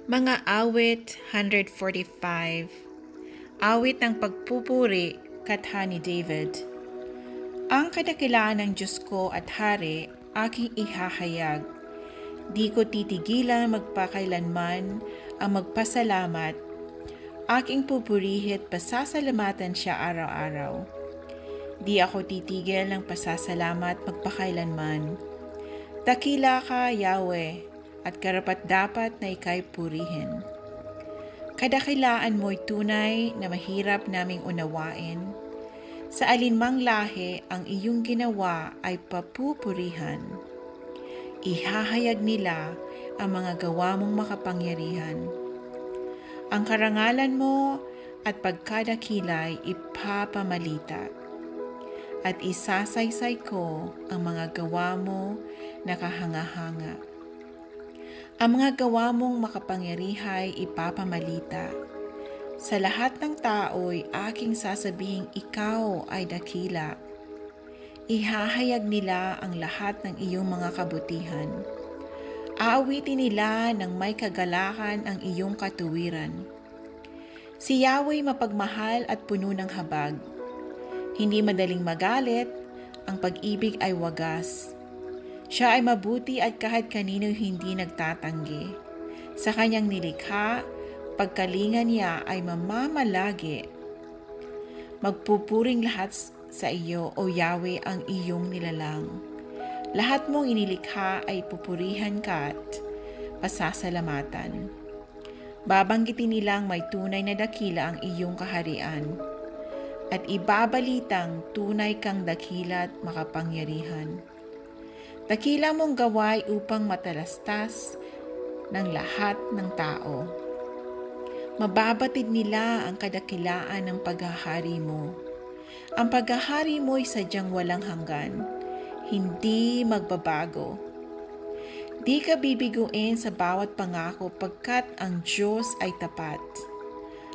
Mga awit 145. Awit ng pagpupuri, katha ni David. Ang kadakilaan ng Diyos ko at Hari, aking ihahayag. Di ko titigilan magpakailanman ang magpasalamat. Aking pupurihin at pasasalamatan siya araw-araw. Di ako titigil ng pasasalamat magpakailanman. Dakila ka, Yahweh, at karapat-dapat na ika'y purihin. Kadakilaan mo'y tunay na mahirap naming unawain. Sa alinmang lahi ang iyong ginawa ay papupurihan. Ihahayag nila ang mga gawa mong makapangyarihan. Ang karangalan mo at pagkadakila'y ipapamalita. At isasaysay ko ang mga gawa mo na kahanga-hanga. Ang mga gawa mong makapangyarihay ipapamalita. Sa lahat ng tao'y aking sasabihing ikaw ay dakila. Ihahayag nila ang lahat ng iyong mga kabutihan. Aawitin nila ng may kagalakan ang iyong katuwiran. Si Yahweh mapagmahal at puno ng habag. Hindi madaling magalit, ang pag-ibig ay wagas. Siya ay mabuti at kahit kanino hindi nagtatanggi. Sa kanyang nilikha, pagkalinga niya ay mamamalagi. Magpupuring lahat sa iyo, O Yahweh, ang iyong nilalang. Lahat mong inilikha ay pupurihan ka at pasasalamatan. Babanggitin nilang may tunay na dakila ang iyong kaharian. At ibabalitang tunay kang dakila at makapangyarihan. Dakila mong gaway upang matalastas ng lahat ng tao. Mababatid nila ang kadakilaan ng paghahari mo. Ang paghahari mo ay sadyang walang hanggan, hindi magbabago. Di ka bibiguin sa bawat pangako pagkat ang Diyos ay tapat.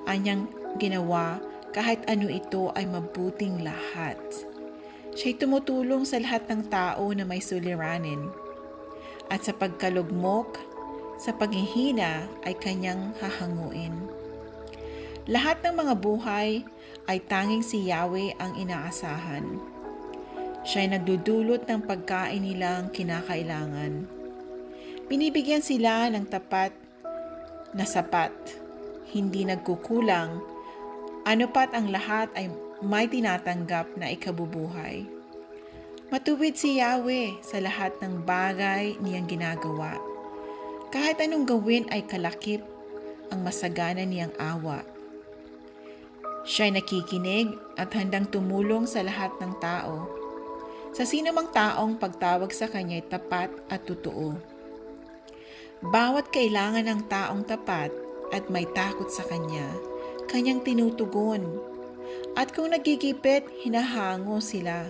Anyang ginawa kahit ano ito ay mabuting lahat. Siya'y tumutulong sa lahat ng tao na may suliranin. At sa pagkalugmok, sa paghihina ay kanyang hahanguin. Lahat ng mga buhay ay tanging si Yahweh ang inaasahan. Siya'y nagdudulot ng pagkain nilang kinakailangan. Binibigyan sila ng tapat na sapat, hindi nagkukulang. Ano pat ang lahat ay may tinatanggap na ikabubuhay. Matuwid si Yahweh sa lahat ng bagay niyang ginagawa. Kahit anong gawin ay kalakip ang masagana niyang awa. Siya'y nakikinig at handang tumulong sa lahat ng tao. Sa sinumang taong pagtawag sa kanya ay tapat at totoo. Bawat kailangan ng taong tapat at may takot sa kanya, kanyang tinutugon. At kung nagigipit, hinahango sila.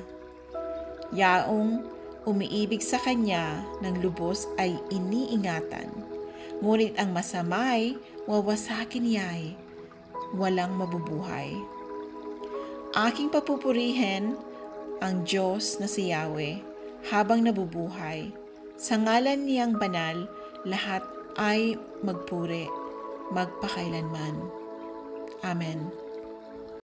Yaong umiibig sa kanya ng lubos ay iniingatan. Ngunit ang masamay, wawasakin niya'y walang mabubuhay. Aking papupurihin ang Diyos na si Yahweh habang nabubuhay. Sa ngalan niyang banal, lahat ay magpuri, magpakailanman. Amen.